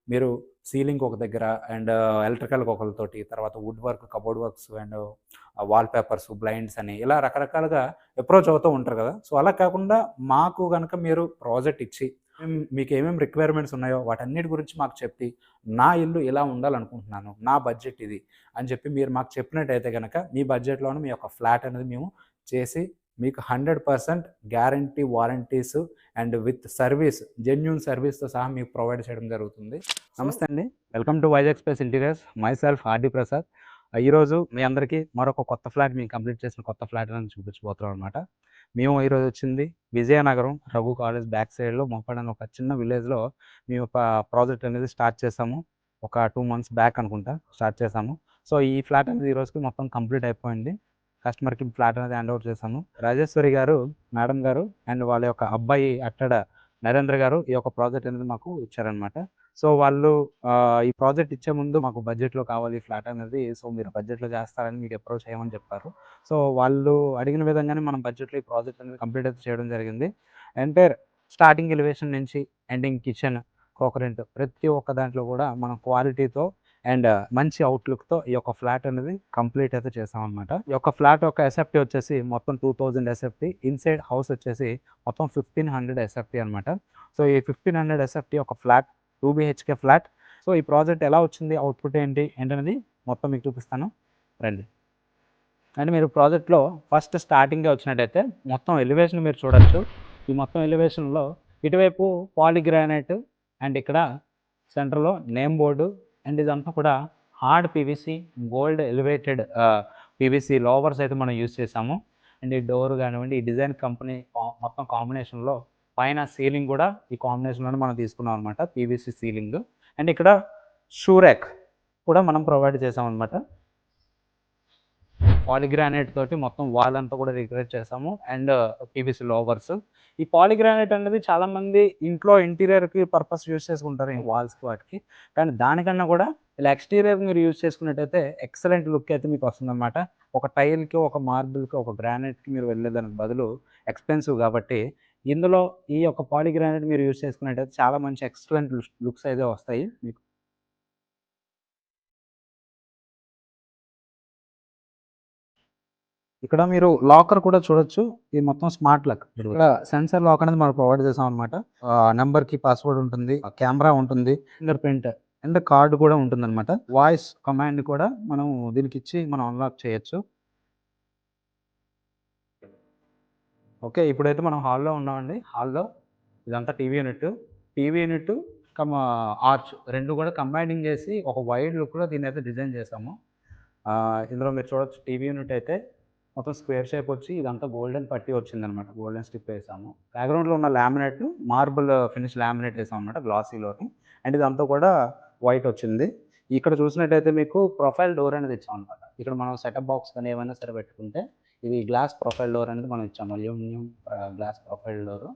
మీరు సీలింగ్ ఒక దగ్గర అండ్ ఎలక్ట్రికల్‌కి ఒకళ్ళతోటి, తర్వాత wood work, cupboard works and wall papers, blinds అని ఇలా రకరకాలుగా అప్రోచ్ అవుతూ ఉంటారు కదా! సో, అలా కాకుండా మాకు గనక మీరు ప్రాజెక్ట్ ఇచ్చి మీకేమేమి రిక్వైర్మెంట్స్ ఉన్నాయో వాటన్నిటి గురించి మాకు చెప్పి, నా ఇల్లు ఇలా ఉండాలనుకుంటున్నాను. నా బడ్జెట్ ఇది అని చెప్పి మీరు మాకు చెప్పినట్టయితే గనక మీ బడ్జెట్‌లోనే మీ యొక్క ఫ్లాట్ అనేది మేము చేసి మీకు 100% guarantee, warranties and with service, genuine సర్వీస్‌తో సహా మీకు ప్రొవైడ్ చేయడం జరుగుతుంది. నమస్తే అండి. Welcome to Vizag space interiors. Myself RD Prasad. ఈరోజు మీ అందరికీ మరొక కొత్త ఫ్లాట్ మేము కంప్లీట్ చేసిన కొత్త ఫ్లాట్ అని చూపించబోతున్నాం అనమాట. మేము ఈరోజు వచ్చింది విజయనగరం రఘు కాలేజ్ బ్యాక్ సైడ్‌లో మొప్పడ్ అనే ఒక చిన్న విలేజ్‌లో మేము ఒక ప్రాజెక్ట్ అనేది స్టార్ట్ చేసాము. ఒక 2 మంత్స్ బ్యాక్ అనుకుంటా స్టార్ట్ చేసాము. సో, ఈ ఫ్లాట్ అనేది ఈ రోజుకి మొత్తం కంప్లీట్ అయిపోయింది. కస్టమర్‌కి ఫ్లాట్ అనేది హ్యాండ్ ఓవర్ చేశాము. రాజేశ్వరి గారు, మేడం గారు అండ్ వాళ్ళ యొక్క అబ్బాయి అట్టడ నరేంద్ర గారు ఈ యొక్క ప్రాజెక్ట్ అనేది మాకు ఇచ్చారనమాట. సో, వాళ్ళు ఈ ప్రాజెక్ట్ ఇచ్చే ముందు మాకు బడ్జెట్‌లో కావాలి ఫ్లాట్ అనేది. సో, మీరు బడ్జెట్‌లో చేస్తారని మీకు అప్రోచ్ అయ్యామని చెప్పారు. సో, వాళ్ళు అడిగిన విధంగానే మనం బడ్జెట్‌లో ఈ ప్రాజెక్ట్ అనేది కంప్లీట్ అయితే చేయడం జరిగింది. ఎంటైర్ స్టార్టింగ్ ఎలివేషన్ నుంచి ఎండింగ్ కిచెన్, కోకరెంట్ ప్రతి ఒక్క దాంట్లో కూడా మనం క్వాలిటీతో అండ్ మంచి అవుట్‌లుక్‌తో ఈ యొక్క ఫ్లాట్ అనేది కంప్లీట్ అయితే చేసామనమాట. ఈ యొక్క ఫ్లాట్ యొక్క ఎస్ఎఫ్టీ వచ్చేసి మొత్తం 2000 ఎస్ఎఫ్టీ. ఇన్‌సైడ్ హౌస్ వచ్చేసి మొత్తం 1500 ఎస్ఎఫ్టీ అనమాట. సో, ఈ 1500 ఎస్ఎఫ్టీ ఒక ఫ్లాట్ 2 బీహెచ్‌కే ఫ్లాట్. సో, ఈ ప్రాజెక్ట్ ఎలా వచ్చింది? అవుట్‌పుట్ ఏంటనేది మొత్తం మీకు చూపిస్తాను. రండి. అండ్ మీరు ప్రాజెక్ట్‌లో ఫస్ట్ స్టార్టింగే వచ్చినట్టయితే మొత్తం ఎలివేషన్ మీరు చూడొచ్చు. ఈ మొత్తం ఎలివేషన్‌లో ఇటువైపు పాలీగ్రానైట్ అండ్ ఇక్కడ సెంటర్‌లో నేమ్ బోర్డు అండ్ ఇదంతా కూడా hard PVC, gold elevated PVC louvers అయితే మనం యూజ్ చేసాము. అండ్ ఈ డోర్ కానివ్వండి, ఈ డిజైన్ కంపెనీ మొత్తం కాంబినేషన్‌లో పైన సీలింగ్ కూడా ఈ కాంబినేషన్‌లోనే మనం తీసుకున్నాం అనమాట. PVC ceiling. అండ్ ఇక్కడ షూ ర్యాక్ కూడా మనం ప్రొవైడ్ చేసామనమాట. పాలీగ్రానైట్ తోటి మొత్తం వాల్ అంతా కూడా డెకరేట్ చేసాము. And PVC louvers. ఈ పాలీగ్రానైట్ అనేది చాలామంది ఇంట్లో ఇంటీరియర్‌కి పర్పస్ యూజ్ చేసుకుంటారు ఈ వాల్స్‌కి వాటికి. కానీ దానికన్నా కూడా ఇలా ఎక్స్‌టీరియర్ మీరు యూజ్ చేసుకున్నట్టయితే ఎక్సలెంట్ లుక్ అయితే మీకు వస్తుందనమాట. ఒక టైల్‌కి, ఒక మార్బుల్‌కి, ఒక గ్రానైట్‌కి మీరు వెళ్ళేదానికి బదులు ఎక్స్‌పెన్సివ్ కాబట్టి ఇందులో ఈ యొక్క పాలీగ్రానైట్ మీరు యూజ్ చేసుకున్నట్టయితే చాలా మంచి ఎక్సలెంట్ లుక్స్ అయితే వస్తాయి మీకు. ఇక్కడ మీరు లాకర్ కూడా చూడొచ్చు. ఇది మొత్తం స్మార్ట్ లాక్. ఇక్కడ సెన్సార్ లాక్ అనేది మనం ప్రొవైడ్ చేసామనమాట. నంబర్‌కి పాస్వర్డ్ ఉంటుంది. కెమెరా ఉంటుంది. ఫింగర్ ప్రింట్ అండ్ కార్డ్ కూడా ఉంటుందనమాట. వాయిస్ కమాండ్ కూడా మనం దీనికిచ్చి మనం అన్‌లాక్ చేయొచ్చు. ఓకే. ఇప్పుడైతే మనం హాల్‌లో ఉన్నామండి. హాల్‌లో ఇదంతా TV unit. TV unit arch 2 కూడా కంబైనింగ్ చేసి ఒక వైడ్ లుక్‌లో దీన్నైతే డిజైన్ చేసాము. ఇందులో మీరు చూడొచ్చు టీవీ యూనిట్ అయితే మొత్తం స్క్వేర్ షేప్ వచ్చి ఇదంతా గోల్డెన్ పట్టీ వచ్చిందనమాట. గోల్డెన్ స్ట్రిప్ వేసాము. బ్యాక్‌గ్రౌండ్‌లో ఉన్న లామినేట్ మార్బుల్ ఫినిష్ లామినేట్ వేసామనమాట గ్లాసీలోని. అండ్ ఇదంతా కూడా వైట్ వచ్చింది. ఇక్కడ చూసినట్టయితే మీకు ప్రొఫైల్ డోర్ అనేది ఇచ్చామనమాట. ఇక్కడ మనం సెటప్ బాక్స్ కానీ ఏమైనా సరే పెట్టుకుంటే ఇది గ్లాస్ ప్రొఫైల్ డోర్ అనేది మనం ఇచ్చాము. Aluminium glass profile door.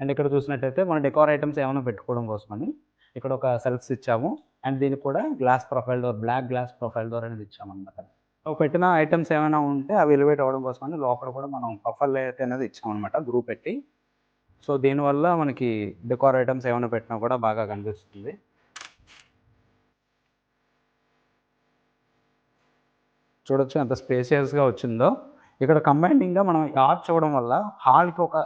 And ఇక్కడ చూసినట్టయితే మన డెకార్ ఐటమ్స్ ఏమైనా పెట్టుకోవడం కోసమని ఇక్కడ ఒక సెల్ఫ్స్ ఇచ్చాము. అండ్ దీనికి కూడా glass profile door, black glass profile door అనేది ఇచ్చామనమాట. పెట్టిన ఐటమ్స్ ఏమైనా ఉంటే అవి ఎలివేట్ అవ్వడం కోసమని లోపల కూడా మనం ప్రొఫైల్ లైట్ అనేది ఇచ్చామనమాట గ్రూప్ పెట్టి. సో, దీనివల్ల మనకి డెకార్ ఐటమ్స్ ఏమైనా పెట్టినా కూడా బాగా కనిపిస్తుంది. చూడొచ్చు ఎంత స్పేషియస్‌గా వచ్చిందో. ఇక్కడ కంబైనింగ్‌గా మనం ఈ ఆర్చ్ ఇవ్వడం వల్ల హాల్‌కి ఒక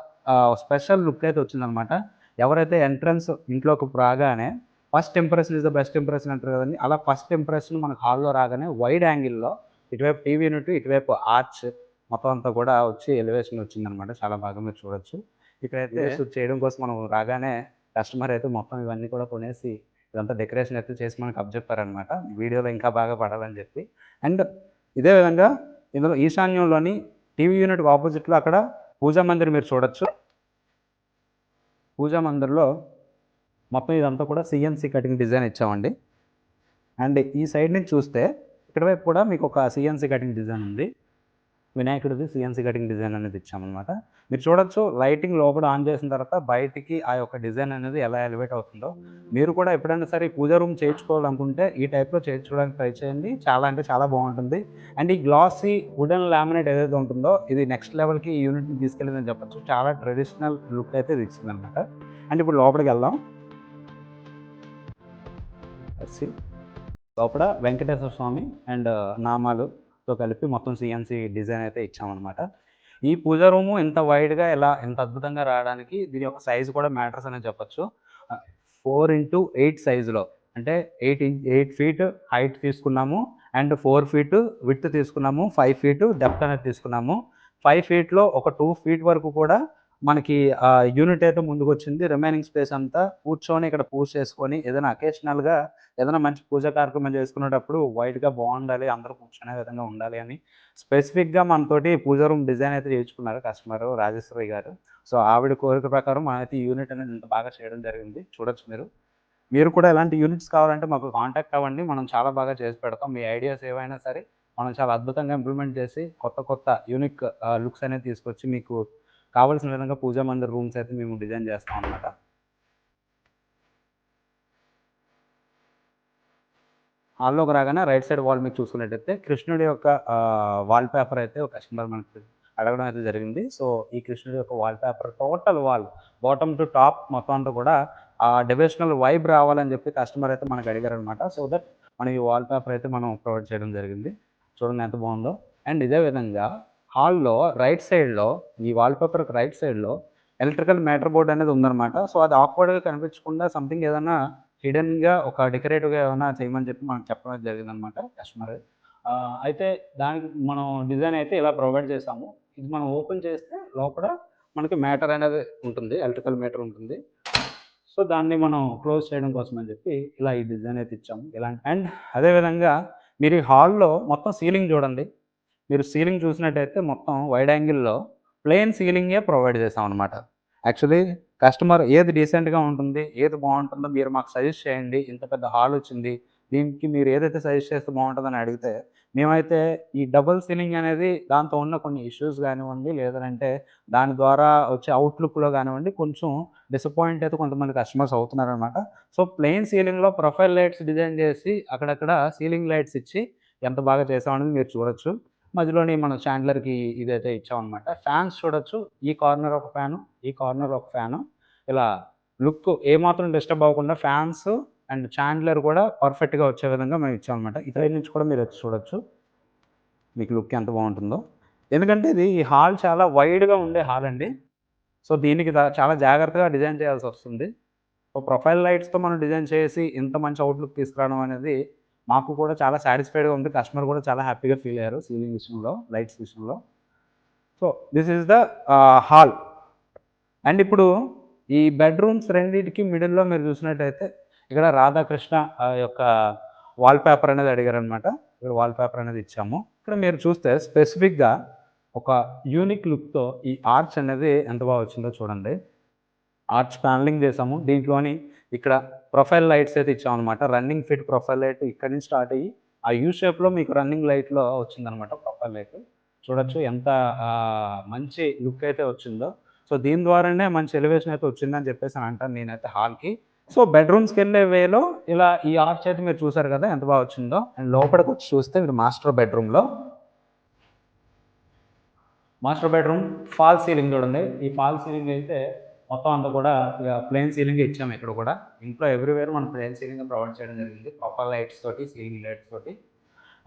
స్పెషల్ లుక్ అయితే వచ్చిందనమాట. ఎవరైతే ఎంట్రన్స్ ఇంట్లోకి రాగానే first impression is the best impression అంటారు కదండీ! అలా ఫస్ట్ ఇంప్రెషన్ మనకు హాల్‌లో రాగానే వైడ్ యాంగిల్‌లో ఇటువైపు టీవీ యూనిట్, ఇటువైపు ఆర్చ్ మొత్తం అంతా కూడా వచ్చి ఎలివేషన్ వచ్చిందనమాట. చాలా బాగా మీరు చూడొచ్చు. ఇక్కడైతే షూట్ చేయడం కోసం మనం రాగానే కస్టమర్ అయితే మొత్తం ఇవన్నీ కూడా కొనేసి ఇదంతా డెకరేషన్ అయితే చేసి మనకు అప్పజెప్పారనమాట. వీడియోలో ఇంకా బాగా పడాలని చెప్పి. అండ్ ఇదే విధంగా ఇందులో ఈశాన్యంలోని టీవీ యూనిట్‌కి ఆపోజిట్‌లో అక్కడ పూజా మందిర్ మీరు చూడొచ్చు. పూజా మందిర్‌లో మొత్తం ఇదంతా కూడా సీఎన్‌సీ కటింగ్ డిజైన్ ఇచ్చామండి. అండ్ ఈ సైడ్ నుంచి చూస్తే ఇటువైపు కూడా మీకు ఒక సీఎన్‌సీ కటింగ్ డిజైన్ ఉంది. వినాయకుడిది సీఎన్‌సీ కటింగ్ డిజైన్ అనేది ఇచ్చామనమాట. మీరు చూడొచ్చు లైటింగ్ లోపల ఆన్ చేసిన తర్వాత బయటికి ఆ యొక్క డిజైన్ అనేది ఎలా ఎలివేట్ అవుతుందో. మీరు కూడా ఎప్పుడైనా సరే ఈ పూజా రూమ్ చేయించుకోవాలనుకుంటే ఈ టైప్‌లో చేయించుకోవడానికి ట్రై చేయండి. చాలా అంటే చాలా బాగుంటుంది. అండ్ ఈ గ్లాసీ వుడెన్ లామినేట్ ఏదైతే ఉంటుందో ఇది నెక్స్ట్ లెవెల్‌కి ఈ యూనిట్‌ని తీసుకెళ్ళిందని చెప్పొచ్చు. చాలా ట్రెడిషనల్ లుక్ అయితే ఇది ఇచ్చిందనమాట. అండ్ ఇప్పుడు లోపలికి వెళ్దాం. లోపల వెంకటేశ్వర స్వామి అండ్ నామాలుతో కలిపి మొత్తం సిఎన్సి డిజైన్ అయితే ఇచ్చామన్నమాట. ఈ పూజా రూము ఇంత వైడ్గా ఇంత అద్భుతంగా రావడానికి దీని యొక్క సైజు కూడా మ్యాటర్స్ అనేది చెప్పచ్చు. 4x8 సైజులో, అంటే 8 ఫీట్ హైట్ తీసుకున్నాము అండ్ 4 ఫీట్ విడ్త్ తీసుకున్నాము, 5 ఫీట్ డెప్త్ అనేది తీసుకున్నాము. 5 ఫీట్లో ఒక 2 ఫీట్ వరకు కూడా మనకి యూనిట్ అయితే ముందుకు వచ్చింది. రిమైనింగ్ స్పేస్ అంతా కూర్చొని ఇక్కడ పూజ చేసుకొని ఏదైనా అకేషనల్గా ఏదైనా మంచి పూజా కార్యక్రమం చేసుకునేటప్పుడు వైడ్గా బాగుండాలి, అందరూ కూర్చునే విధంగా ఉండాలి అని స్పెసిఫిక్గా మనతోటి పూజా రూమ్ డిజైన్ అయితే చేయించుకున్నారు కస్టమర్ రాజేశ్వరి గారు. సో ఆవిడ కోరిక ప్రకారం మనమైతే ఈ యూనిట్ అనేది ఇంత బాగా చేయడం జరిగింది. చూడొచ్చు మీరు కూడా ఎలాంటి యూనిట్స్ కావాలంటే మాకు కాంటాక్ట్ అవ్వండి. మనం చాలా బాగా చేసి పెడతాం. మీ ఐడియాస్ ఏవైనా సరే మనం చాలా అద్భుతంగా ఇంప్లిమెంట్ చేసి కొత్త యూనిక్ లుక్స్ అనేది తీసుకొచ్చి మీకు కావాల్సిన విధంగా పూజా మందిర్ రూమ్స్ అయితే మేము డిజైన్ చేస్తాం అన్నమాట. హాల్లోకి రాగానే రైట్ సైడ్ వాల్ మీకు చూసుకున్నట్టయితే కృష్ణుడి యొక్క వాల్ పేపర్ అయితే ఒక కస్టమర్ మనకి అడగడం అయితే జరిగింది. సో ఈ కృష్ణుడి యొక్క wall paper total wall bottom to top మొత్తం అంతా కూడా డివోషనల్ వైబ్ రావాలని చెప్పి కస్టమర్ అయితే మనకు అడిగారు అనమాట. సో దట్ మనం ఈ వాల్ పేపర్ అయితే మనం ప్రొవైడ్ చేయడం జరిగింది. చూడండి ఎంత బాగుందో. అండ్ ఇదే విధంగా హాల్లో రైట్ సైడ్లో ఈ వాల్ పేపర్కి రైట్ సైడ్లో ఎలక్ట్రికల్ మీటర్ బోర్డ్ అనేది ఉందన్నమాట. సో అది ఆక్వర్డ్గా కనిపించకుండా సంథింగ్ ఏదైనా హిడెన్గా ఒక డెకరేటివ్గా ఏమైనా చేయమని చెప్పి మనకు చెప్పడం జరిగిందనమాట కస్టమర్. అయితే దానికి మనం డిజైన్ అయితే ఇలా ప్రొవైడ్ చేసాము. ఇది మనం ఓపెన్ చేస్తే లోపల మనకి మీటర్ అనేది ఉంటుంది, ఎలక్ట్రికల్ మీటర్ ఉంటుంది. సో దాన్ని మనం క్లోజ్ చేయడం కోసం అని చెప్పి ఇలా ఈ డిజైన్ అయితే ఇచ్చాము. ఇలాంటి అండ్ అదేవిధంగా మీరు ఈ హాల్లో మొత్తం సీలింగ్ చూడండి. మీరు సీలింగ్ చూసినట్టయితే మొత్తం వైడ్ యాంగిల్లో ప్లెయిన్ సీలింగే ప్రొవైడ్ చేసాం అనమాట. యాక్చువల్లీ కస్టమర్ ఏది డీసెంట్గా ఉంటుంది, ఏది బాగుంటుందో మీరు మాకు సజెస్ట్ చేయండి. ఇంత పెద్ద హాల్ వచ్చింది, దీనికి మీరు ఏదైతే సజెస్ట్ చేస్తే బాగుంటుందని అడిగితే మేమైతే ఈ డబుల్ సీలింగ్ అనేది దాంతో ఉన్న కొన్ని ఇష్యూస్ కానివ్వండి, లేదంటే దాని ద్వారా వచ్చే అవుట్లుక్లో కానివ్వండి కొంచెం డిసప్పాయింట్ అయితే కొంతమంది కస్టమర్స్ అవుతున్నారనమాట. సో ప్లెయిన్ సీలింగ్లో ప్రొఫైల్ లైట్స్ డిజైన్ చేసి అక్కడక్కడ సీలింగ్ లైట్స్ ఇచ్చి ఎంత బాగా చేసామనేది మీరు చూడొచ్చు. మధ్యలోని మనం చాండ్లర్కి ఇదైతే ఇచ్చామన్నమాట. ఫ్యాన్స్ చూడొచ్చు. ఈ కార్నర్ ఒక ఫ్యాను, ఈ కార్నర్ ఒక ఫ్యాను. ఇలా లుక్ ఏమాత్రం డిస్టర్బ్ అవ్వకుండా ఫ్యాన్స్ అండ్ చాండ్లర్ కూడా పర్ఫెక్ట్గా వచ్చే విధంగా మేము ఇచ్చామన్నమాట. ఇతర నుంచి కూడా మీరు వచ్చి చూడొచ్చు మీకు లుక్ ఎంత బాగుంటుందో. ఎందుకంటే ఇది ఈ హాల్ చాలా వైడ్గా ఉండే హాల్ అండి. సో దీనికి చాలా జాగ్రత్తగా డిజైన్ చేయాల్సి వస్తుంది. సో ప్రొఫైల్ లైట్స్తో మనం డిజైన్ చేసి ఇంత మంచి అవుట్లుక్ తీసుకురావడం అనేది మాకు కూడా చాలా సాటిస్ఫైడ్గా ఉంది. కస్టమర్ కూడా చాలా హ్యాపీగా ఫీల్ అయ్యారు సీలింగ్ విషయంలో, లైట్స్ విషయంలో. So this is the hall. And ఇప్పుడు ఈ బెడ్రూమ్స్ రెండింటికి మిడిల్లో మీరు చూసినట్టయితే ఇక్కడ రాధాకృష్ణ యొక్క వాల్ పేపర్ అనేది అడిగారనమాట. ఇక్కడ వాల్ పేపర్ అనేది ఇచ్చాము. ఇక్కడ మీరు చూస్తే స్పెసిఫిక్గా ఒక యూనిక్ లుక్తో ఈ ఆర్చ్ అనేది ఎంత బాగా వచ్చిందో చూడండి. ఆర్చ్ ప్యానలింగ్ చేసాము. దీంట్లోని ఇక్కడ ప్రొఫైల్ లైట్స్ అయితే ఇచ్చామన్నమాట. రన్నింగ్ ఫిట్ ప్రొఫైల్ లైట్ ఇక్కడి నుంచి స్టార్ట్ అయ్యి ఆ యూ షేప్లో మీకు రన్నింగ్ లైట్లో వచ్చిందనమాట ప్రొఫైల్ లైట్. చూడొచ్చు ఎంత మంచి లుక్ అయితే వచ్చిందో. సో దీని ద్వారానే మంచి ఎలివేషన్ అయితే వచ్చిందని చెప్పేసి అని అంటాను నేనైతే హాల్కి. సో బెడ్రూమ్స్కి వెళ్ళే వేలో ఇలా ఈ ఆర్చ్ అయితే మీరు చూసారు కదా ఎంత బాగా వచ్చిందో. అండ్ లోపలికి వచ్చి చూస్తే మీరు మాస్టర్ బెడ్రూమ్ ఫాల్ సీలింగ్ చూడండి. ఈ ఫాల్ సీలింగ్ అయితే మొత్తం అంతా కూడా ప్లెయిన్ సీలింగ్ ఇచ్చాము. ఇక్కడ కూడా ఇంట్లో ఎవ్రీవేర్ మనం ప్లెయిన్ సీలింగ్ ప్రొవైడ్ చేయడం జరిగింది, ప్రొఫైల్ లైట్స్ తోటి, సీలింగ్ లైట్స్ తోటి.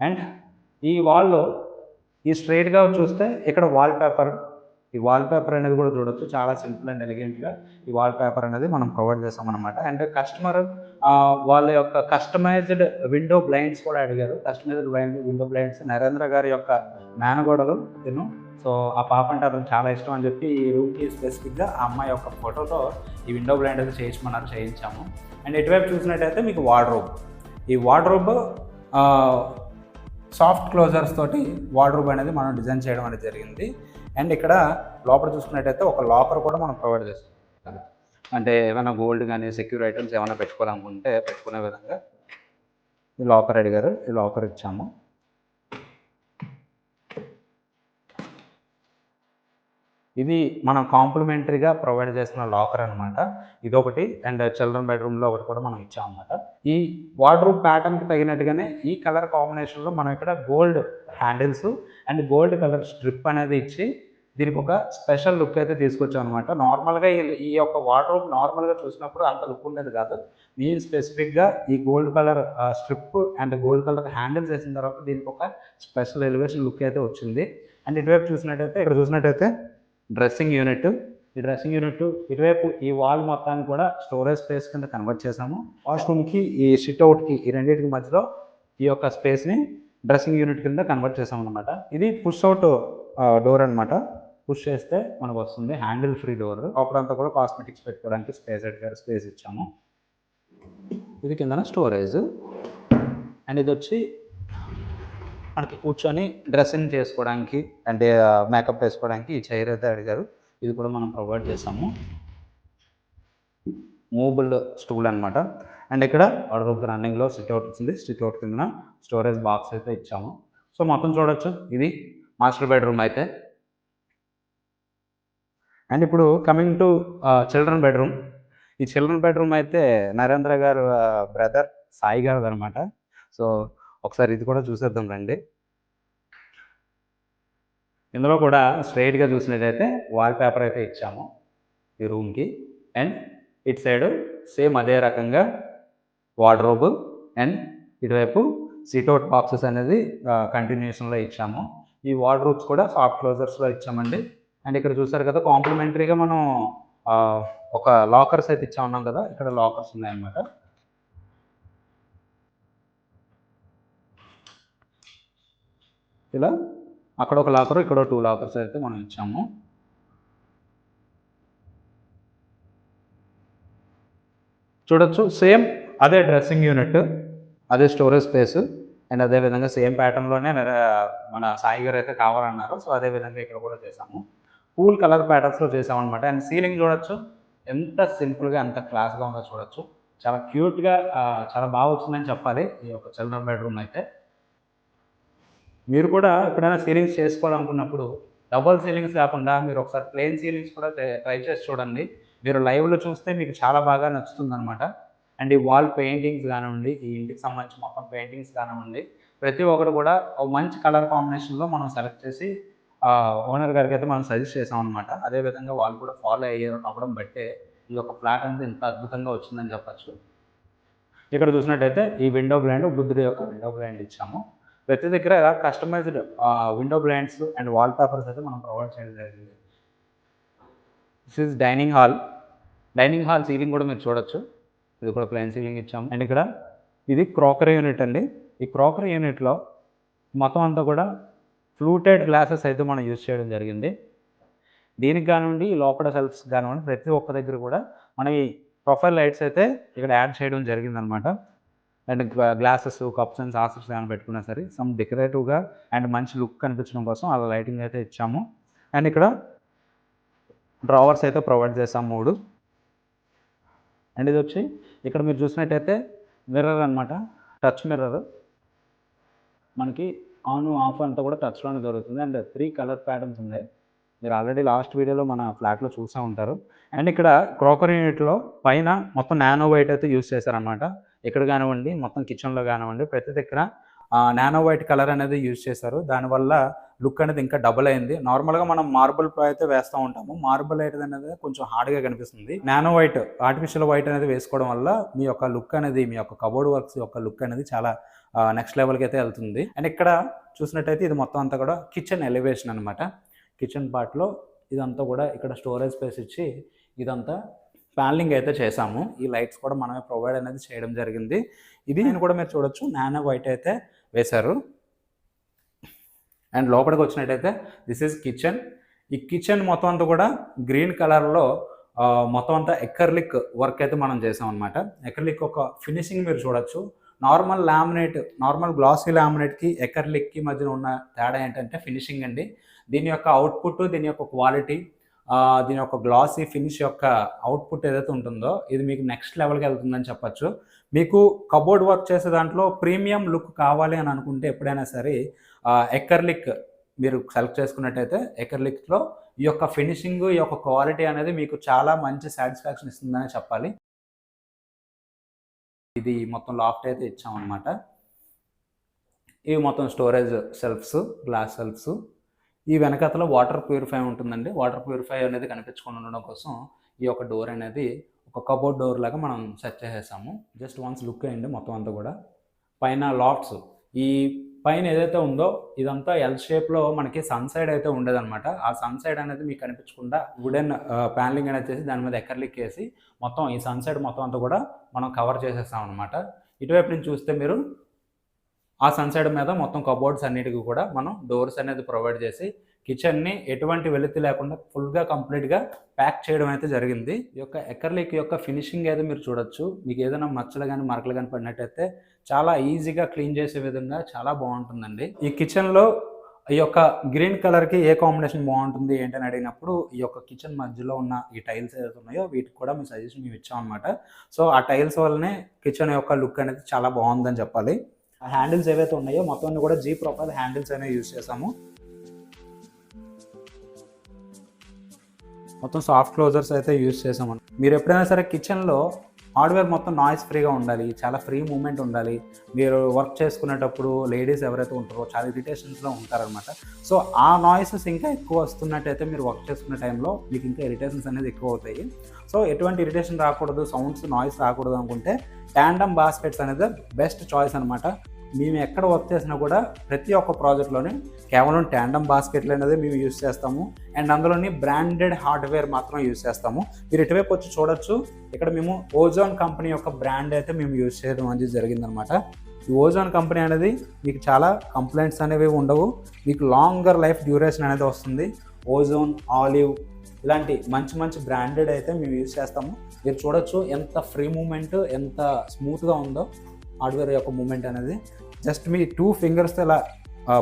అండ్ ఈ వాల్లో ఈ స్ట్రైట్గా చూస్తే ఇక్కడ ఈ వాల్ పేపర్ అనేది కూడా చూడొచ్చు. చాలా సింపుల్ అండ్ ఎలిగెంట్గా ఈ వాల్ పేపర్ అనేది మనం ప్రొవైడ్ చేస్తామన్నమాట. అండ్ కస్టమర్ వాళ్ళ యొక్క కస్టమైజ్డ్ విండో బ్లైండ్స్ కూడా అడిగారు. కస్టమైజ్డ్ విండో బ్లైండ్స్ నరేంద్ర గారి యొక్క మేనగోడలు తిను. సో ఆ పాప అంటే అతను చాలా ఇష్టం అని చెప్పి ఈ రూమ్కి స్పెసిఫిక్గా ఆ అమ్మాయి యొక్క ఫోటోతో ఈ విండో బ్లైండ్ అయితే చేయించాము. అండ్ ఇటువైపు చూసినట్టయితే మీకు ఈ వార్డ్రోబ్ సాఫ్ట్ క్లోజర్స్ తోటి వార్డ్రోబ్ అనేది మనం డిజైన్ చేయడం అనేది జరిగింది. అండ్ ఇక్కడ లోపల చూసుకున్నట్టయితే ఒక లాకర్ కూడా మనం ప్రొవైడ్ చేస్తాం. అంటే ఏమైనా గోల్డ్ కానీ సెక్యూర్ ఐటమ్స్ ఏమైనా పెట్టుకోవాలనుకుంటే పెట్టుకునే విధంగా ఈ లాకర్ అడిగారు, ఈ లాకర్ ఇచ్చాము. ఇది మనం కాంప్లిమెంటరీగా ప్రొవైడ్ చేస్తున్న లాకర్ అనమాట. ఇదొకటి. అండ్ చిల్డ్రన్ బెడ్రూమ్లో ఒకటి కూడా మనం ఇచ్చామన్నమాట. ఈ వార్డ్రోబ్ ప్యాటర్న్కి తగినట్టుగానే ఈ కలర్ కాంబినేషన్లో మనం ఇక్కడ gold handles and gold colour strip అనేది ఇచ్చి దీనికి ఒక స్పెషల్ లుక్ అయితే తీసుకొచ్చాం అనమాట. నార్మల్‌గా ఈ యొక్క వార్డ్‌రోబ్ నార్మల్‌గా చూసినప్పుడు అంత లుక్ ఉండేది కాదు. నేను స్పెసిఫిక్‌గా ఈ gold colour strip and gold colour handles వేసిన తర్వాత దీనికి ఒక స్పెషల్ ఎలివేషన్ లుక్ అయితే వచ్చింది. అండ్ ఇటువైపు చూసినట్టయితే ఇక్కడ చూసినట్టయితే డ్రెస్సింగ్ యూనిట్. ఈ డ్రెస్సింగ్ యూనిట్ ఇటువైపు ఈ వాల్ మొత్తాన్ని కూడా స్టోరేజ్ స్పేస్ కింద కన్వర్ట్ చేసాము. వాష్‌రూమ్‌కి ఈ సిట్అవుట్‌కి ఈ రెండింటికి మధ్యలో ఈ యొక్క స్పేస్‌ని డ్రెస్సింగ్ యూనిట్ కింద కన్వర్ట్ చేసామన్నమాట. ఇది పుష్ అవుట్ డోర్ అనమాట. పుష్ చేస్తే మనకు వస్తుంది హ్యాండిల్ ఫ్రీ డోర్. లోపలంతా కూడా కాస్మెటిక్స్ పెట్టుకోవడానికి స్పేస్ ఇచ్చాము. ఇది కిందన స్టోరేజ్. అండ్ ఇది వచ్చి మనకి కూర్చొని డ్రెస్సింగ్ చేసుకోవడానికి అంటే మేకప్ వేసుకోవడానికి ఈ చైర్ అయితే అడిగారు. ఇది కూడా మనం ప్రొవైడ్ చేసాము. మూవబుల్ స్టూల్ అనమాట. అండ్ ఇక్కడ వార్డ్రోబ్ రన్నింగ్లో సిట్అవుట్ వచ్చింది. సిట్అవుట్ కింద స్టోరేజ్ బాక్స్ అయితే ఇచ్చాము. సో మొత్తం చూడొచ్చు, ఇది మాస్టర్ బెడ్రూమ్ అయితే. అండ్ ఇప్పుడు కమింగ్ టు చిల్డ్రన్ బెడ్రూమ్. ఈ చిల్డ్రన్ బెడ్రూమ్ అయితే నరేంద్ర గారు బ్రదర్ సాయి గారు అనమాట. సో ఒకసారి ఇది కూడా చూసేద్దాం రండి. ఇందులో కూడా స్ట్రైట్గా చూసినట్టయితే వాల్ పేపర్ అయితే ఇచ్చాము ఈ రూమ్కి. అండ్ ఇటు సైడ్ సేమ్ అదే రకంగా వార్డ్రోబ్ అండ్ ఇటువైపు సిట్అవుట్ బాక్సెస్ అనేది కంటిన్యూషన్లో ఇచ్చాము. ఈ వార్డ్రోబ్స్ కూడా సాఫ్ట్ క్లోజర్స్లో ఇచ్చామండి. అండ్ ఇక్కడ చూసారు కదా, కాంప్లిమెంటరీగా మనం ఒక లాకర్స్ అయితే ఇచ్చామన్నాం కదా, ఇక్కడ లాకర్స్ ఉన్నాయన్నమాట. ఇలా అక్కడ ఒక లాకర్, ఇక్కడ 2 లాకర్స్ అయితే మనం ఇచ్చాము. చూడొచ్చు, సేమ్ అదే డ్రెస్సింగ్ యూనిట్, అదే స్టోరేజ్ స్పేస్ అండ్ అదేవిధంగా సేమ్ ప్యాటర్న్లోనే మన సాయి గారు అయితే కావాలన్నారు. సో అదేవిధంగా ఇక్కడ కూడా చేసాము. కూల్ కలర్ ప్యాటర్న్స్లో చేసామన్నమాట. అండ్ సీలింగ్ చూడొచ్చు, ఎంత సింపుల్గా ఎంత క్లాస్గా ఉందో చూడొచ్చు. చాలా క్యూట్గా చాలా బాగా వచ్చిందని చెప్పాలి ఈ యొక్క చిల్డ్రన్ బెడ్రూమ్ అయితే. మీరు కూడా ఎప్పుడైనా సీలింగ్స్ చేసుకోవాలనుకున్నప్పుడు డబల్ సీలింగ్స్ కాకుండా మీరు ఒకసారి ప్లెయిన్ సీలింగ్స్ కూడా ట్రై చేసి చూడండి. మీరు లైవ్లో చూస్తే మీకు చాలా బాగా నచ్చుతుంది అనమాట. అండ్ ఈ వాల్ పెయింటింగ్స్ కానివ్వండి, ఈ ఇంటికి సంబంధించి మొత్తం పెయింటింగ్స్ కానివ్వండి, ప్రతి ఒక్కరు కూడా ఒక మంచి కలర్ కాంబినేషన్లో మనం సెలెక్ట్ చేసి ఓనర్ గారికి అయితే మనం సజెస్ట్ చేసాం అనమాట. అదేవిధంగా వాళ్ళు కూడా ఫాలో అవ్వడం బట్టే ఈ యొక్క ఫ్లాట్ అనేది ఇంత అద్భుతంగా వచ్చిందని చెప్పచ్చు. ఇక్కడ చూసినట్టయితే ఈ విండో బ్లైండ్, బుద్ధుడి యొక్క విండో బ్లైండ్ ఇచ్చాము. ప్రతి దగ్గర customized window blinds and wall papers అయితే మనం ప్రొవైడ్ చేయడం జరిగింది. This is dining hall. Dining hall ceiling కూడా మీరు చూడొచ్చు, ఇది కూడా ప్లెయిన్ సీలింగ్ ఇచ్చాము. అండ్ ఇక్కడ ఇది క్రోకరీ యూనిట్ అండి. ఈ క్రోకరీ యూనిట్లో మొత్తం అంతా కూడా ఫ్లూటెడ్ గ్లాసెస్ అయితే మనం యూజ్ చేయడం జరిగింది. దీనికి కానివ్వండి, లోపల సెల్ఫ్స్ కానివ్వండి, ప్రతి ఒక్క దగ్గర కూడా మనం ఈ ప్రొఫైల్ లైట్స్ అయితే ఇక్కడ యాడ్ చేయడం జరిగిందనమాట. And glasses, cups and saucers ఏమైనా పెట్టుకున్నా సరే సమ్ డెకరేటివ్గా అండ్ మంచి లుక్ కనిపించడం కోసం అలా లైటింగ్ అయితే ఇచ్చాము. అండ్ ఇక్కడ డ్రావర్స్ అయితే ప్రొవైడ్ చేసాము 3. అండ్ ఇది వచ్చి ఇక్కడ మీరు చూసినట్టయితే మిర్రర్ అనమాట, టచ్ మిర్రర్. మనకి ఆన్ ఆఫ్ అంతా కూడా టచ్లోనే దొరుకుతుంది. అండ్ 3 కలర్ ప్యాటర్న్స్ ఉన్నాయి. మీరు ఆల్రెడీ లాస్ట్ వీడియోలో మన ఫ్లాట్లో చూసే ఉంటారు. అండ్ ఇక్కడ క్రోకరీ యూనిట్లో పైన మొత్తం నానో వైట్ అయితే యూజ్ చేశారనమాట. ఇక్కడ కానివ్వండి, మొత్తం కిచెన్లో కానివ్వండి, ప్రతి దగ్గర నానో వైట్ కలర్ అనేది యూజ్ చేశారు. దానివల్ల లుక్ అనేది ఇంకా డబుల్ అయింది. నార్మల్గా మనం మార్బుల్ అయితే వేస్తూ ఉంటాము, మార్బుల్ అయితే అనేది కొంచెం హార్డ్గా కనిపిస్తుంది. నానో వైట్, ఆర్టిఫిషియల్ వైట్ అనేది వేసుకోవడం వల్ల మీ యొక్క లుక్ అనేది, మీ యొక్క కబోర్డ్ వర్క్స్ యొక్క లుక్ అనేది చాలా నెక్స్ట్ లెవెల్కి అయితే వెళ్తుంది. అండ్ ఇక్కడ చూసినట్టయితే ఇది మొత్తం అంతా కూడా కిచెన్ ఎలివేషన్ అనమాట. కిచెన్ పార్ట్లో ఇదంతా కూడా ఇక్కడ స్టోరేజ్ స్పేస్ ఇచ్చి ఇదంతా ప్యానలింగ్ అయితే చేసాము. ఈ లైట్స్ కూడా మనమే ప్రొవైడ్ అనేది చేయడం జరిగింది. ఇది నేను కూడా మీరు చూడొచ్చు, నానో వైట్ అయితే వేశారు. అండ్ లోపలికి వచ్చినట్టయితే దిస్ ఈజ్ కిచెన్. ఈ కిచెన్ మొత్తం అంతా కూడా గ్రీన్ కలర్లో మొత్తం అంతా ఎక్కర్లిక్ వర్క్ అయితే మనం చేసాం అనమాట. ఎక్కర్లిక్ ఒక ఫినిషింగ్ మీరు చూడొచ్చు. నార్మల్ లామినేట్, నార్మల్ గ్లాసీ లామినేట్కి ఎక్కర్లిక్కి మధ్యన ఉన్న తేడా ఏంటంటే ఫినిషింగ్ అండి. దీని యొక్క అవుట్పుట్, దీని యొక్క క్వాలిటీ, దీని యొక్క గ్లాసీ ఫినిష్ యొక్క అవుట్పుట్ ఏదైతే ఉంటుందో ఇది మీకు నెక్స్ట్ లెవెల్కి వెళ్తుందని చెప్పచ్చు. మీకు కబోర్డ్ వర్క్ చేసే దాంట్లో ప్రీమియం లుక్ కావాలి అని అనుకుంటే ఎప్పుడైనా సరే ఎక్కర్లిక్ మీరు సెలెక్ట్ చేసుకున్నట్టయితే ఎక్కర్లిక్లో ఈ యొక్క ఫినిషింగ్, ఈ యొక్క క్వాలిటీ అనేది మీకు చాలా మంచి సాటిస్ఫాక్షన్ ఇస్తుందని చెప్పాలి. ఇది మొత్తం లాఫ్ట్ అయితే ఇచ్చామన్నమాట. ఇవి మొత్తం స్టోరేజ్ సెల్ఫ్స్, గ్లాస్ సెల్ఫ్స్. ఈ వెనకాతల వాటర్ ప్యూరిఫై ఉంటుందండి. వాటర్ ప్యూరిఫై అనేది కనిపించకుండా ఉండడం కోసం ఈ యొక్క డోర్ అనేది ఒక కబోర్డ్ డోర్ లాగా మనం సెట్ చేసేసాము. జస్ట్ వన్స్ లుక్ ఎయండి మొత్తం అంతా కూడా. పైన లాఫ్ట్స్ ఈ పైన ఏదైతే ఉందో ఇదంతా ఎల్ షేప్‌లో మనకి సన్ సైడ్ అయితే ఉండేదనమాట. ఆ సన్ సైడ్ అనేది మీకు కనిపించకుండా వుడెన్ ప్యానెలింగ్ అనేది చేసి దాని మీద ఎకర్లిక్ ఏసి మొత్తం ఈ సన్ సైడ్ మొత్తం అంతా కూడా మనం కవర్ చేసేసామనమాట. ఇటువైపు నుంచి చూస్తే మీరు ఆ సన్ సైడ్ మీద మొత్తం కబోర్డ్స్ అన్నిటికి కూడా మనం డోర్స్ అనేది ప్రొవైడ్ చేసి కిచెన్ని ఎటువంటి వెలితి లేకుండా ఫుల్‌గా కంప్లీట్‌గా ప్యాక్ చేయడం అయితే జరిగింది. ఈ యొక్క ఎకర్లిక్ యొక్క ఫినిషింగ్ అయితే మీరు చూడొచ్చు. మీకు ఏదైనా మచ్చలు గాని, మరకలు గాని పడినట్టయితే చాలా ఈజీగా క్లీన్ చేసే విధంగా చాలా బావుంటుందండి. ఈ కిచెన్‌లో ఈ యొక్క గ్రీన్ కలర్‌కి ఏ కాంబినేషన్ బావుంటుంది ఏంటని అడిగినప్పుడు ఈ యొక్క కిచెన్ మధ్యలో ఉన్న ఈ టైల్స్ ఏదైతే ఉన్నాయో వీటికి కూడా మీ సజెషన్ మేము ఇచ్చామనమాట. సో, ఆ టైల్స్ వల్లనే కిచెన్ యొక్క లుక్ అనేది చాలా బావుందని చెప్పాలి. ఆ హ్యాండిల్స్ ఏవైతే ఉన్నాయో మొత్తం అన్ని కూడా జీ ప్రొఫైల్ హ్యాండిల్స్ అనేవి యూజ్ చేసాము. మొత్తం సాఫ్ట్ క్లోజర్స్ అయితే యూజ్ చేసాము. మీరు ఎప్పుడైనా సరే కిచెన్‌లో హార్డ్వేర్ మొత్తం నాయిస్ ఫ్రీగా ఉండాలి. చాలా ఫ్రీ మూవ్‌మెంట్ ఉండాలి. మీరు వర్క్ చేసుకునేటప్పుడు లేడీస్ ఎవరైతే ఉంటారో చాలా ఇరిటేషన్స్‌లో ఉంటారనమాట. సో, ఆ నాయిసెస్ ఇంకా ఎక్కువ వస్తున్నట్టయితే మీరు వర్క్ చేసుకునే టైంలో మీకు ఇంకా ఇరిటేషన్స్ అనేది ఎక్కువ అవుతాయి. సో, ఎటువంటి ఇరిటేషన్ రాకూడదు, సౌండ్స్, నాయిస్ రాకూడదు అనుకుంటే టాండమ్ బాస్కెట్స్ అనేది బెస్ట్ చాయిస్ అనమాట. మేము ఎక్కడ వర్క్ చేసినా కూడా ప్రతి ఒక్క ప్రాజెక్ట్‌లోనే కేవలం టాండమ్ బాస్కెట్లు అనేది మేము యూజ్ చేస్తాము. అండ్ అందులోని బ్రాండెడ్ హార్డ్వేర్ మాత్రం యూజ్ చేస్తాము. మీరు ఇటువైపు వచ్చి చూడొచ్చు. ఇక్కడ మేము ఓజోన్ కంపెనీ యొక్క బ్రాండ్ అయితే మేము యూజ్ చేయడం అనేది జరిగిందనమాట. ఈ ఓజోన్ కంపెనీ అనేది మీకు చాలా కంప్లైంట్స్ అనేవి ఉండవు. మీకు లాంగర్ లైఫ్ డ్యూరేషన్ అనేది వస్తుంది. ఓజోన్, ఆలివ్ ఇలాంటి మంచి మంచి బ్రాండెడ్ అయితే మేము యూజ్ చేస్తాము. మీరు చూడొచ్చు ఎంత ఫ్రీ మూవ్‌మెంట్, ఎంత స్మూత్‌గా ఉందో హార్డ్వేర్ యొక్క మూవ్‌మెంట్ అనేది. జస్ట్ మీ 2 ఫింగర్స్‌తో ఇలా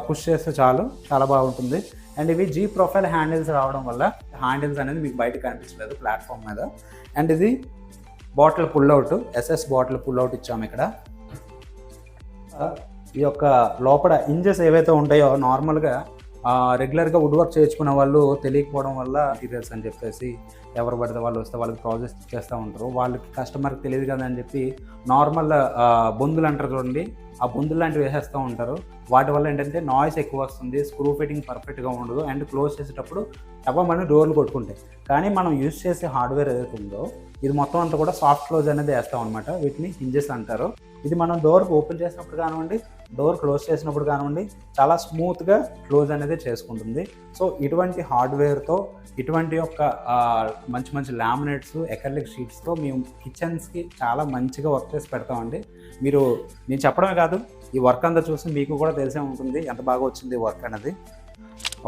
పుష్ చేస్తే చాలు, చాలా బాగుంటుంది. అండ్ ఇవి జీ ప్రొఫైల్ హ్యాండిల్స్ రావడం వల్ల హ్యాండిల్స్ అనేది మీకు బయటకు కనిపించలేదు ప్లాట్‌ఫామ్ మీద. అండ్ ఇది bottle pull out, SS bottle pull out ఇచ్చాము ఇక్కడ. ఈ యొక్క లోపల ఇంజెస్ ఏవైతే ఉంటాయో నార్మల్‌గా రెగ్యులర్గా వుడ్ వర్క్ చేయించుకునే వాళ్ళు తెలియకపోవడం వల్ల మెటీరియల్స్ అని చెప్పేసి ఎవరు పడితే వాళ్ళు వస్తే వాళ్ళకి ప్రాజెక్ట్స్ ఇచ్చేస్తూ ఉంటారు. వాళ్ళకి కస్టమర్కి తెలియదు కదా అని చెప్పి నార్మల్ బొందులు అంటారు చూడండి, ఆ బొందులు లాంటివి వేసేస్తూ ఉంటారు. వాటి వల్ల ఏంటంటే నాయిస్ ఎక్కువ వస్తుంది, స్క్రూ ఫిట్టింగ్ పర్ఫెక్ట్గా ఉండదు, అండ్ క్లోజ్ చేసేటప్పుడు టపమని డోర్లు కొట్టుకుంటాయి. కానీ మనం యూజ్ చేసే హార్డ్వేర్ ఏదైతే ఉందో ఇది మొత్తం అంతా కూడా సాఫ్ట్ క్లోజ్ అనేది వేస్తాం అనమాట. వీటిని హింజెస్ అంటారు. ఇది మనం డోర్ ఓపెన్ చేసినప్పుడు కానివ్వండి, డోర్ క్లోజ్ చేసినప్పుడు కానివ్వండి చాలా స్మూత్గా క్లోజ్ అనేది చేసుకుంటుంది. సో, ఇటువంటి హార్డ్వేర్తో, ఇటువంటి యొక్క మంచి మంచి లామినేట్స్, ఎకర్లిక్ షీట్స్తో మేము కిచెన్స్కి చాలా మంచిగా వర్క్ చేసి పెడతామండి. మీరు నేను చెప్పడమే కాదు, ఈ వర్క్ అంతా చూసి మీకు కూడా తెలిసే ఉంటుంది ఎంత బాగా వచ్చింది వర్క్ అనేది.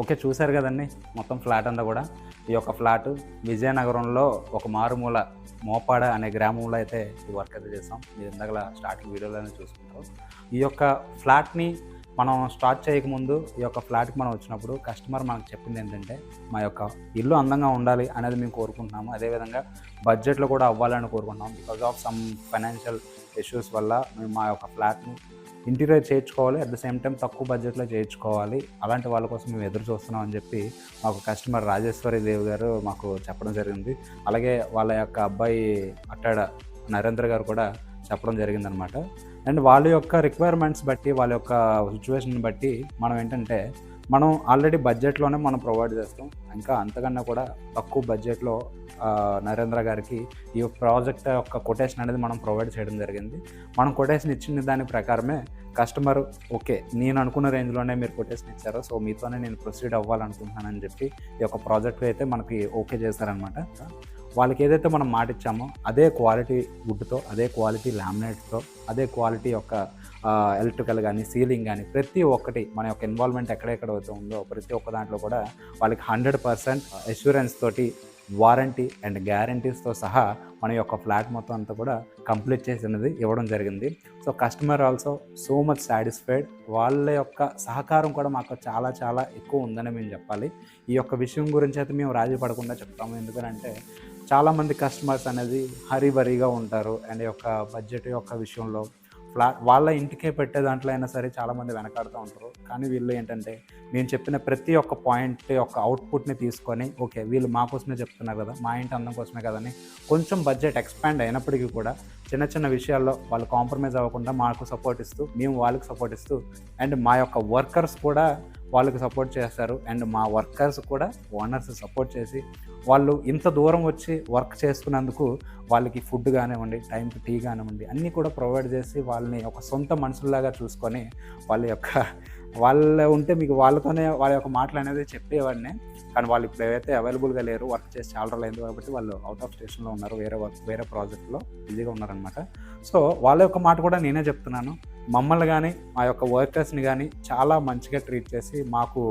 ఓకే, చూశారు కదండి మొత్తం ఫ్లాట్ అంతా కూడా. ఈ యొక్క ఫ్లాట్ విజయనగరంలో ఒక మారుమూల మోపాడ అనే గ్రామంలో అయితే ఈ వర్క్ అయితే చేస్తాం. మీరు ఇందాక స్టార్టింగ్ వీడియోలోనే చూసుకుంటారు. ఈ యొక్క ఫ్లాట్ని మనం స్టార్ట్ చేయకముందు ఈ యొక్క ఫ్లాట్కి మనం వచ్చినప్పుడు కస్టమర్ మనకు చెప్పింది ఏంటంటే మా యొక్క ఇల్లు అందంగా ఉండాలి అనేది మేము కోరుకుంటున్నాము. అదేవిధంగా బడ్జెట్లో కూడా అవ్వాలని కోరుకుంటున్నాం. Because of some financial issues వల్ల మేము మా యొక్క ఫ్లాట్ని ఇంటీరియర్ చేయించుకోవాలి, అట్ ద సేమ్ టైం తక్కువ బడ్జెట్లో చేయించుకోవాలి. అలాంటి వాళ్ళ కోసం మేము ఎదురు చూస్తున్నాం అని చెప్పి మాకు కస్టమర్ రాజేశ్వరి దేవి గారు మాకు చెప్పడం జరిగింది. అలాగే వాళ్ళ యొక్క అబ్బాయి అట్టాడ నరేంద్ర గారు కూడా చెప్పడం జరిగిందనమాట. అండ్ వాళ్ళ యొక్క రిక్వైర్మెంట్స్ బట్టి, వాళ్ళ యొక్క సిచ్యువేషన్ బట్టి మనం ఏంటంటే మనం ఆల్రెడీ బడ్జెట్లోనే మనం ప్రొవైడ్ చేస్తాం. ఇంకా అంతకన్నా కూడా తక్కువ బడ్జెట్లో నరేంద్ర గారికి ఈ ప్రాజెక్ట్ యొక్క కొటేషన్ అనేది మనం ప్రొవైడ్ చేయడం జరిగింది. మనం కొటేషన్ ఇచ్చిన దాని ప్రకారమే కస్టమర్ ఓకే నేను అనుకున్న రేంజ్లోనే మీరు కొటేషన్ ఇచ్చారు, సో మీతోనే నేను ప్రొసీడ్ అవ్వాలనుకుంటున్నానని చెప్పి ఈ యొక్క ప్రాజెక్ట్ అయితే మనకి ఓకే చేశారనమాట. వాళ్ళకి ఏదైతే మనం మాట ఇచ్చామో అదే క్వాలిటీ వుడ్తో, అదే క్వాలిటీ లామినేట్స్తో, అదే క్వాలిటీ యొక్క ఎలక్ట్రికల్ కానీ, సీలింగ్ కానీ ప్రతి ఒక్కటి మన యొక్క ఇన్వాల్వ్మెంట్ ఎక్కడెక్కడ అయితే ఉందో ప్రతి ఒక్క దాంట్లో కూడా వాళ్ళకి 100% అష్యూరెన్స్ తోటి, వారంటీ అండ్ గ్యారంటీస్తో సహా మన యొక్క ఫ్లాట్ మొత్తం అంతా కూడా కంప్లీట్ చేసినది ఇవ్వడం జరిగింది. So customer also so much satisfied. వాళ్ళ యొక్క సహకారం కూడా మాకు చాలా చాలా ఎక్కువ ఉందని మేము చెప్పాలి. ఈ యొక్క విషయం గురించి అయితే మేము రాజీ పడకుండా చెప్తాము. ఎందుకంటే చాలామంది కస్టమర్స్ అనేది హరీబరీగా ఉంటారు అండ్ యొక్క బడ్జెట్ యొక్క విషయంలో ఫ్లాట్ వాళ్ళ ఇంటికే పెట్టే దాంట్లో అయినా సరే చాలామంది వెనకాడుతూ ఉంటారు. కానీ వీళ్ళు ఏంటంటే మేము చెప్పిన ప్రతి ఒక్క పాయింట్ యొక్క అవుట్పుట్ని తీసుకొని ఓకే వీళ్ళు మా కోసమే చెప్తున్నారు కదా, మా ఇంటి అందం కోసమే కదని కొంచెం బడ్జెట్ ఎక్స్పాండ్ అయినప్పటికీ కూడా చిన్న చిన్న విషయాల్లో వాళ్ళు కాంప్రమైజ్ అవ్వకుండా మాకు సపోర్ట్ ఇస్తూ, మేము వాళ్ళకి సపోర్ట్ ఇస్తూ, అండ్ మా యొక్క వర్కర్స్ కూడా వాళ్ళకి సపోర్ట్ చేస్తారు. అండ్ మా వర్కర్స్ కూడా ఓనర్స్ సపోర్ట్ చేసి వాళ్ళు ఇంత దూరం వచ్చి వర్క్ చేసుకున్నందుకు వాళ్ళకి ఫుడ్ కానివ్వండి, టైంకి టీ కానివ్వండి అన్నీ కూడా ప్రొవైడ్ చేసి వాళ్ళని ఒక సొంత మనుషుల్లాగా చూసుకొని వాళ్ళు ఉంటే మీకు వాళ్ళతోనే వాళ్ళ యొక్క మాటలు అనేది చెప్పేవాడిని. కానీ వాళ్ళు ఇప్పుడు ఏవైతే అవైలబుల్గా లేరు, వర్క్ చేసి చాలా రోజులు అయింది కాబట్టి వాళ్ళు అవుట్ ఆఫ్ స్టేషన్లో ఉన్నారు, వేరే ప్రాజెక్ట్లో బిజీగా ఉన్నారనమాట. సో వాళ్ళ యొక్క మాట కూడా నేనే చెప్తున్నాను. మమ్మల్ని కానీ మా యొక్క వర్కర్స్ని కానీ చాలా మంచిగా ట్రీట్ చేసి మాకు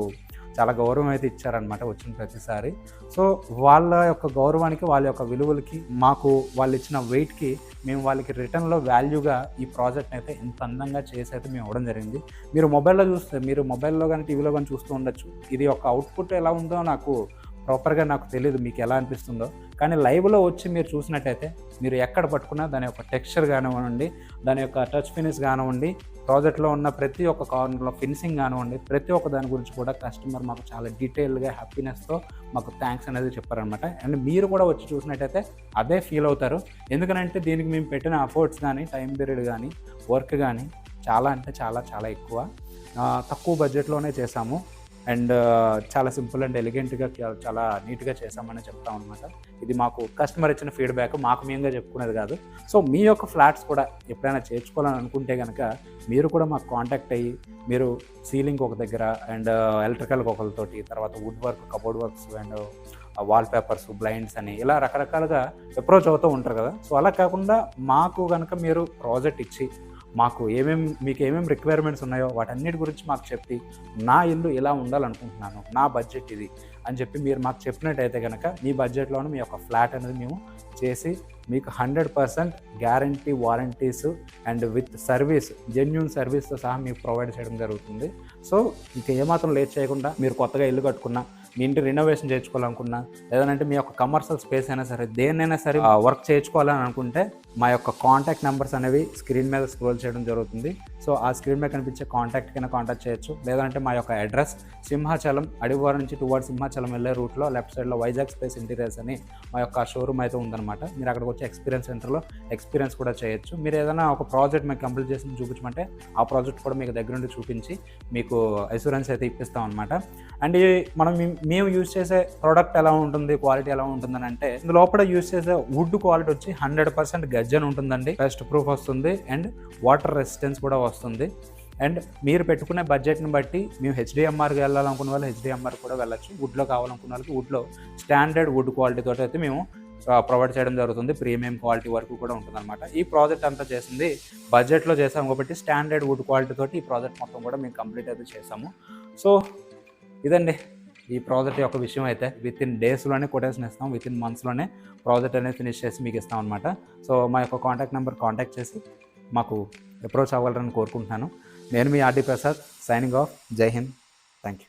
చాలా గౌరవం అయితే ఇచ్చారనమాట వచ్చిన ప్రతిసారి. సో వాళ్ళ యొక్క గౌరవానికి, వాళ్ళ యొక్క విలువలకి, మాకు వాళ్ళు ఇచ్చిన వెయిట్కి మేము వాళ్ళకి రిటర్న్లో వాల్యూగా ఈ ప్రాజెక్ట్ని అయితే ఇంత అందంగా చేసి అయితే మేము ఇవ్వడం జరిగింది. మీరు మొబైల్లో కానీ టీవీలో కానీ చూస్తూ ఉండొచ్చు. ఇది ఒక అవుట్పుట్ ఎలా ఉందో నాకు ప్రాపర్గా తెలీదు మీకు ఎలా అనిపిస్తుందో. కానీ లైవ్లో వచ్చి మీరు చూసినట్టయితే మీరు ఎక్కడ పట్టుకున్నా దాని యొక్క టెక్స్చర్ కానివ్వండి, దాని యొక్క టచ్ ఫినిష్ కానివ్వండి, ప్రాజెక్ట్లో ఉన్న ప్రతి ఒక్క కార్నర్లో ఫినిషింగ్ కానివ్వండి, ప్రతి ఒక్క దాని గురించి కూడా కస్టమర్ మాకు చాలా డీటెయిల్గా హ్యాపీనెస్తో మాకు థ్యాంక్స్ అనేది చెప్పారనమాట. అండ్ మీరు కూడా వచ్చి చూసినట్టయితే అదే ఫీల్ అవుతారు. ఎందుకంటే దీనికి మేము పెట్టిన ఎఫర్ట్స్ కానీ, టైం పీరియడ్ కానీ, వర్క్ కానీ చాలా అంటే చాలా చాలా ఎక్కువ. తక్కువ బడ్జెట్లోనే చేసాము. అండ్ చాలా సింపుల్ అండ్ ఎలిగెంట్గా చాలా నీట్గా చేసామని చెప్తాం అనమాట. ఇది మాకు కస్టమర్ ఇచ్చిన ఫీడ్బ్యాక్, మాకు మేముగా చెప్పుకునేది కాదు. సో మీ యొక్క ఫ్లాట్స్ కూడా ఎప్పుడైనా చేర్చుకోవాలని అనుకుంటే కనుక మీరు కూడా మాకు కాంటాక్ట్ అయ్యి మీరు సీలింగ్ ఒక దగ్గర అండ్ ఎలక్ట్రికల్ ఒకరితోటి, తర్వాత wood work, cupboard works and wall papers, blinds అని ఇలా రకరకాలుగా అప్రోచ్ అవుతూ ఉంటారు కదా. సో అలా కాకుండా మాకు కనుక మీరు ప్రాజెక్ట్ ఇచ్చి మీకు ఏమేమి రిక్వైర్మెంట్స్ ఉన్నాయో వాటన్నిటి గురించి మాకు చెప్పి, నా ఇల్లు ఇలా ఉండాలనుకుంటున్నాను, నా బడ్జెట్ ఇది అని చెప్పి మీరు మాకు చెప్పినట్టయితే కనుక మీ బడ్జెట్లోనే మీ యొక్క ఫ్లాట్ అనేది మేము చేసి మీకు 100% guarantee, warranties and with service, genuine సర్వీస్తో సహా మీకు ప్రొవైడ్ చేయడం జరుగుతుంది. సో ఇక ఏమాత్రం లేట్ చేయకుండా మీరు కొత్తగా ఇల్లు కట్టుకున్నా, మీ ఇంటి రినోవేషన్ చేయించుకోవాలనుకున్నా, లేదంటే మీ యొక్క కమర్షియల్ స్పేస్ అయినా సరే దేన్నైనా సరే వర్క్ చేయించుకోవాలని అనుకుంటే మా యొక్క కాంటాక్ట్ నెంబర్స్ అనేవి స్క్రీన్ మీద స్క్రోల్ చేయడం జరుగుతుంది. సో ఆ స్క్రీన్ మీద కనిపించే కాంటాక్ట్ కింద కాంటాక్ట్ చేయొచ్చు. లేదంటే మా యొక్క అడ్రస్ సింహాచలం, అడివారం నుంచి టువర్డ్ సింహాచలం వెళ్ళే రూట్లో లెఫ్ట్ సైడ్లో వైజాగ్ స్పేస్ ఇంటీరియర్స్ అని మా యొక్క షోరూమ్ అయితే ఉందన్నమాట. మీరు అక్కడికి వచ్చి ఎక్స్పీరియన్స్ సెంటర్లో ఎక్స్పీరియన్స్ కూడా చేయొచ్చు. మీరు ఏదైనా ఒక ప్రాజెక్ట్ మీకు కంప్లీట్ చేసి చూపించమంటే ఆ ప్రాజెక్ట్ కూడా మీకు దగ్గర నుండి చూపించి మీకు అష్యూరెన్స్ అయితే ఇప్పిస్తాం అనమాట. అండ్ మేము యూజ్ చేసే ప్రోడక్ట్ ఎలా ఉంటుంది, క్వాలిటీ ఎలా ఉంటుందని అంటే లోపల యూజ్ చేసే వుడ్ క్వాలిటీ వచ్చి 100% గజ్జన్ ఉంటుందండి. డస్ట్ ప్రూఫ్ వస్తుంది అండ్ వాటర్ రెసిస్టెన్స్ కూడా వస్తుంది. అండ్ మీరు పెట్టుకునే బడ్జెట్ని బట్టి మేము హెచ్డిఎంఆర్కి వెళ్ళాలనుకున్న వాళ్ళు హెచ్డిఎంఆర్ కూడా వెళ్ళచ్చు. వుడ్లో కావాలనుకున్న వాళ్ళకి వుడ్లో స్టాండర్డ్ వుడ్ క్వాలిటీతో అయితే మేము ప్రొవైడ్ చేయడం జరుగుతుంది. ప్రీమియం క్వాలిటీ వరకు కూడా ఉంటుందన్నమాట. ఈ ప్రాజెక్ట్ అంతా చేసింది బడ్జెట్లో చేసాము కాబట్టి స్టాండర్డ్ వుడ్ క్వాలిటీ తోటి ఈ ప్రాజెక్ట్ మొత్తం కూడా మేము కంప్లీట్ అయితే చేసాము. సో ఇదండి ఈ ప్రాజెక్ట్ యొక్క విషయం. అయితే విత్ ఇన్ డేస్లోనే కొటేషన్ ఇస్తాం, విత్ ఇన్ మంత్స్లోనే ప్రాజెక్ట్ అనేది ఫినిష్ చేసి మీకు ఇస్తాం అనమాట. సో మా యొక్క కాంటాక్ట్ నెంబర్ కాంటాక్ట్ చేసి మాకు అప్రోచ్ అవ్వాలని కోరుకుంటున్నాను. నేను మీ ఆర్డి ప్రసాద్, సైనింగ్ ఆఫ్. జై హింద్. Thank you.